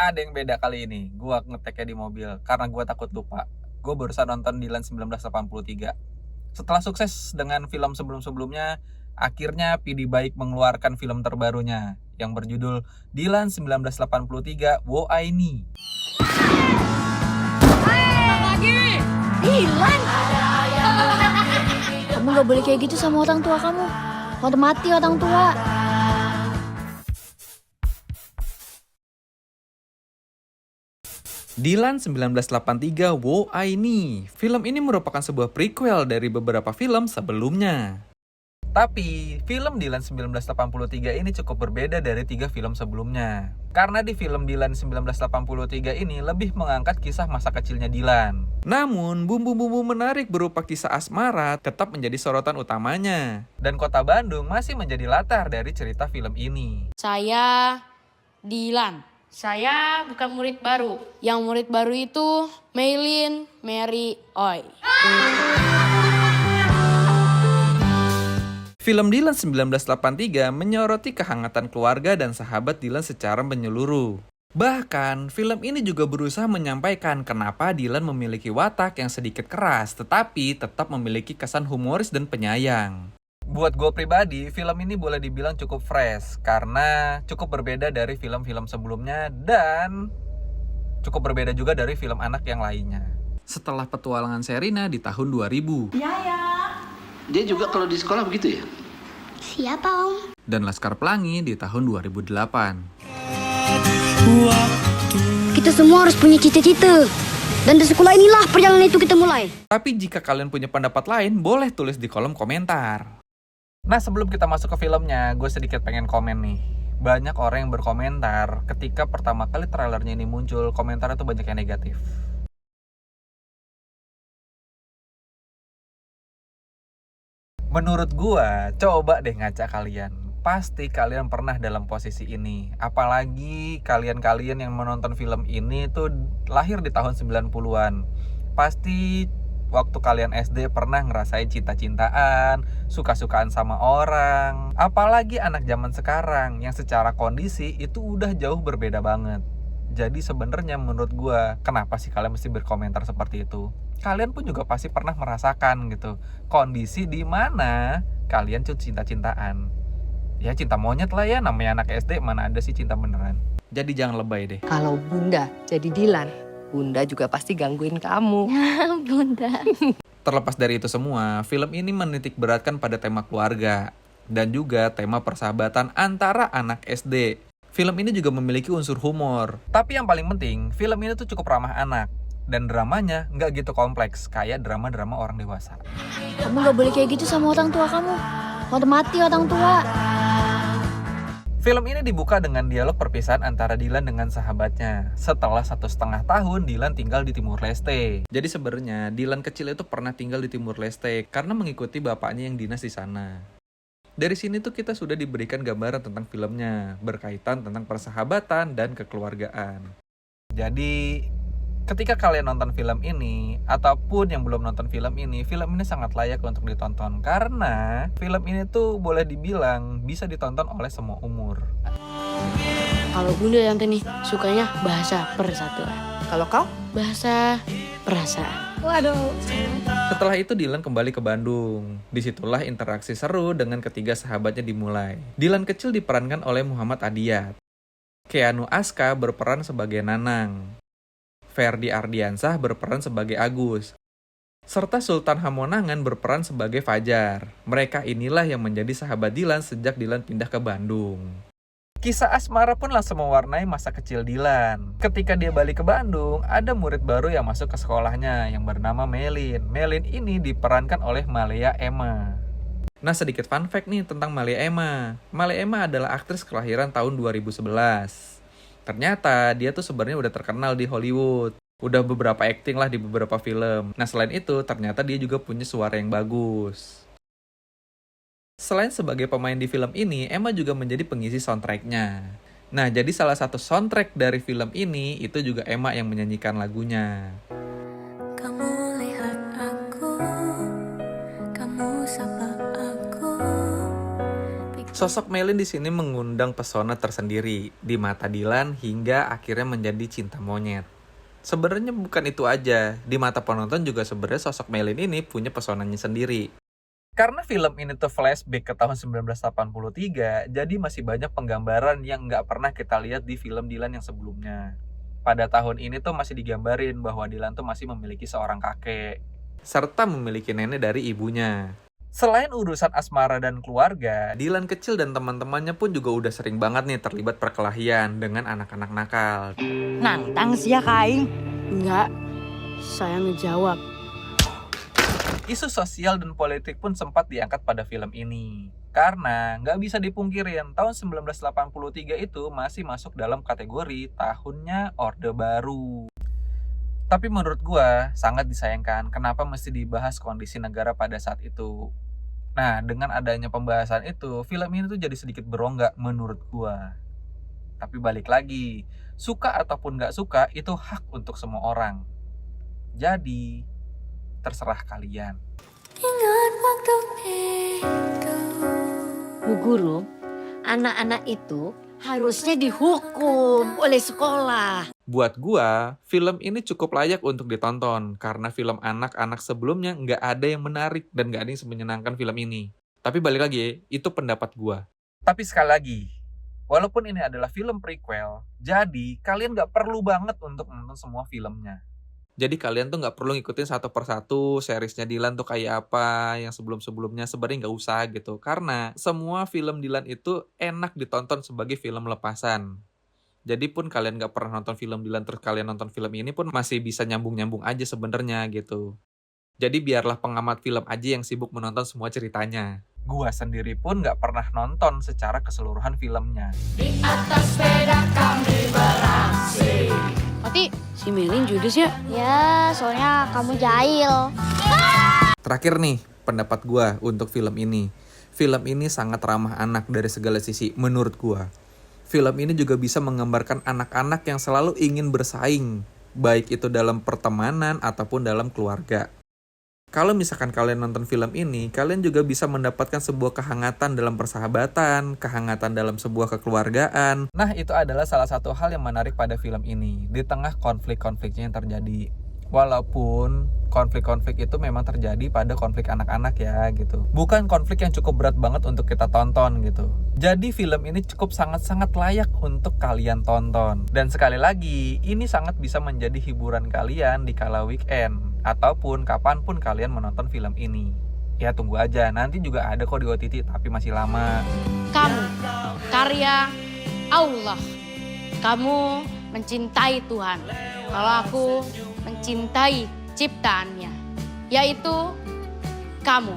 Ada yang beda kali ini. Gua ngeteknya di mobil karena gua takut lupa. Gue barusan nonton Dilan 1983. Setelah sukses dengan film sebelum-sebelumnya, akhirnya PD Baik mengeluarkan film terbarunya yang berjudul Dilan 1983 Wo Aini. Dilan, kamu gak boleh kayak gitu sama orang tua kamu. Hormati orang tua. Dilan 1983 Wo Aini. Film ini merupakan sebuah prequel dari beberapa film sebelumnya. Tapi, film Dilan 1983 ini cukup berbeda dari 3 film sebelumnya. Karena di film Dilan 1983 ini lebih mengangkat kisah masa kecilnya Dilan. Namun, bumbu-bumbu menarik berupa kisah asmara tetap menjadi sorotan utamanya. Dan kota Bandung masih menjadi latar dari cerita film ini. Saya Dilan. Saya bukan murid baru. Yang murid baru itu Maylin, Mary, Oi. Film Dilan 1983 menyoroti kehangatan keluarga dan sahabat Dilan secara menyeluruh. Bahkan, film ini juga berusaha menyampaikan kenapa Dilan memiliki watak yang sedikit keras, tetapi tetap memiliki kesan humoris dan penyayang. Buat gue pribadi, film ini boleh dibilang cukup fresh, karena cukup berbeda dari film-film sebelumnya, dan cukup berbeda juga dari film anak yang lainnya. Setelah petualangan Sherina di tahun 2000. Dia juga kalau di sekolah begitu ya? Siapa om? Dan Laskar Pelangi di tahun 2008. Kita semua harus punya cita-cita. Dan di sekolah inilah perjalanan itu kita mulai. Tapi jika kalian punya pendapat lain, boleh tulis di kolom komentar. Nah, sebelum kita masuk ke filmnya, gue sedikit pengen komen nih. Banyak orang yang berkomentar ketika pertama kali trailernya ini muncul, komentarnya tuh banyak yang negatif. Menurut gua, coba deh ngaca kalian. Pasti kalian pernah dalam posisi ini. Apalagi kalian-kalian yang menonton film ini tuh lahir di tahun 90-an. Pasti waktu kalian SD pernah ngerasain cinta-cintaan, suka-sukaan sama orang. Apalagi anak zaman sekarang yang secara kondisi itu udah jauh berbeda banget. Jadi sebenarnya menurut gua, kenapa sih kalian mesti berkomentar seperti itu? Kalian pun juga pasti pernah merasakan gitu kondisi di mana kalian tuh cinta-cintaan. Ya cinta monyet lah ya, namanya anak SD, mana ada sih cinta beneran. Jadi jangan lebay deh. Kalau Bunda jadi Dilan, Bunda juga pasti gangguin kamu. Bunda. Terlepas dari itu semua, film ini menitik beratkan pada tema keluarga dan juga tema persahabatan antara anak SD. Film ini juga memiliki unsur humor. Tapi yang paling penting, film ini tuh cukup ramah anak. Dan dramanya nggak gitu kompleks, kayak drama-drama orang dewasa. Kamu gak boleh kayak gitu sama orang tua kamu. Hormati orang tua. Film ini dibuka dengan dialog perpisahan antara Dilan dengan sahabatnya. Setelah 1,5 tahun, Dilan tinggal di Timur Leste. Jadi sebenarnya Dilan kecil itu pernah tinggal di Timur Leste karena mengikuti bapaknya yang dinas di sana. Dari sini tuh kita sudah diberikan gambaran tentang filmnya, berkaitan tentang persahabatan dan kekeluargaan. Jadi, ketika kalian nonton film ini, ataupun yang belum nonton film ini sangat layak untuk ditonton. Karena film ini tuh boleh dibilang bisa ditonton oleh semua umur. Kalau Bunda yang nih sukanya bahasa persatuan. Kalau kau? Bahasa perasaan. Waduh. Setelah itu Dilan kembali ke Bandung. Disitulah interaksi seru dengan ketiga sahabatnya dimulai. Dilan kecil diperankan oleh Muhammad Adiyat. Keanu Aska berperan sebagai Nanang. Ferdi Ardiansah berperan sebagai Agus. Serta Sultan Hamonangan berperan sebagai Fajar. Mereka inilah yang menjadi sahabat Dilan sejak Dilan pindah ke Bandung. Kisah asmara pun langsung mewarnai masa kecil Dilan. Ketika dia balik ke Bandung, ada murid baru yang masuk ke sekolahnya yang bernama Melin. Melin ini diperankan oleh Malea Emma. Nah, sedikit fun fact nih tentang Malea Emma. Malea Emma adalah aktris kelahiran tahun 2011. Ternyata dia tuh sebenarnya udah terkenal di Hollywood. Udah beberapa acting lah di beberapa film. Nah, selain itu ternyata dia juga punya suara yang bagus. Selain sebagai pemain di film ini, Emma juga menjadi pengisi soundtracknya. Nah, jadi salah satu soundtrack dari film ini itu juga Emma yang menyanyikan lagunya. Kamu lihat aku, kamu sapa aku. Sosok Melin di sini mengundang pesona tersendiri di mata Dilan hingga akhirnya menjadi cinta monyet. Sebenarnya bukan itu aja, di mata penonton juga sebenarnya sosok Melin ini punya pesonanya sendiri. Karena film ini tuh flashback ke tahun 1983, jadi masih banyak penggambaran yang nggak pernah kita lihat di film Dilan yang sebelumnya. Pada tahun ini tuh masih digambarin bahwa Dilan tuh masih memiliki seorang kakek, serta memiliki nenek dari ibunya. Selain urusan asmara dan keluarga, Dilan kecil dan teman-temannya pun juga udah sering banget nih terlibat perkelahian dengan anak-anak nakal. Nantang sia kaing. Enggak, saya ngejawab. Isu sosial dan politik pun sempat diangkat pada film ini. Karena nggak bisa dipungkirin, tahun 1983 itu masih masuk dalam kategori tahunnya Orde Baru. Tapi menurut gua sangat disayangkan kenapa mesti dibahas kondisi negara pada saat itu. Nah, dengan adanya pembahasan itu, film ini tuh jadi sedikit berongga menurut gua. Tapi balik lagi, suka ataupun nggak suka itu hak untuk semua orang. Jadi, terserah kalian. Ingat waktu itu. Bu Guru, anak-anak itu harusnya dihukum oleh sekolah. Buat gua, film ini cukup layak untuk ditonton karena film anak-anak sebelumnya nggak ada yang menarik dan nggak ada yang semenyenangkan film ini. Tapi balik lagi, itu pendapat gua. Tapi sekali lagi, walaupun ini adalah film prequel, jadi kalian nggak perlu banget untuk menonton semua filmnya. Jadi kalian tuh nggak perlu ngikutin satu persatu seriesnya Dilan tuh kayak apa, yang sebelum-sebelumnya sebenarnya nggak usah gitu. Karena semua film Dilan itu enak ditonton sebagai film lepasan. Jadi pun kalian nggak pernah nonton film Dilan terus kalian nonton film ini pun masih bisa nyambung-nyambung aja sebenarnya gitu. Jadi biarlah pengamat film aja yang sibuk menonton semua ceritanya. Gua sendiri pun nggak pernah nonton secara keseluruhan filmnya. Berarti si Melin judes ya? Ya, soalnya kamu jahil. Terakhir nih, pendapat gua untuk film ini. Film ini sangat ramah anak dari segala sisi menurut gua. Film ini juga bisa menggambarkan anak-anak yang selalu ingin bersaing, baik itu dalam pertemanan ataupun dalam keluarga. Kalau misalkan kalian nonton film ini, kalian juga bisa mendapatkan sebuah kehangatan dalam persahabatan, kehangatan dalam sebuah kekeluargaan. Nah, itu adalah salah satu hal yang menarik pada film ini, di tengah konflik-konfliknya yang terjadi. Walaupun konflik-konflik itu memang terjadi pada konflik anak-anak ya gitu. Bukan konflik yang cukup berat banget untuk kita tonton gitu. Jadi film ini cukup sangat-sangat layak untuk kalian tonton. Dan sekali lagi, ini sangat bisa menjadi hiburan kalian di kala weekend. Ataupun kapanpun kalian menonton film ini. Ya tunggu aja, nanti juga ada kok di OTT tapi masih lama. Kamu, karya Allah. Kamu mencintai Tuhan. Kalau aku mencintai ciptaannya, yaitu kamu.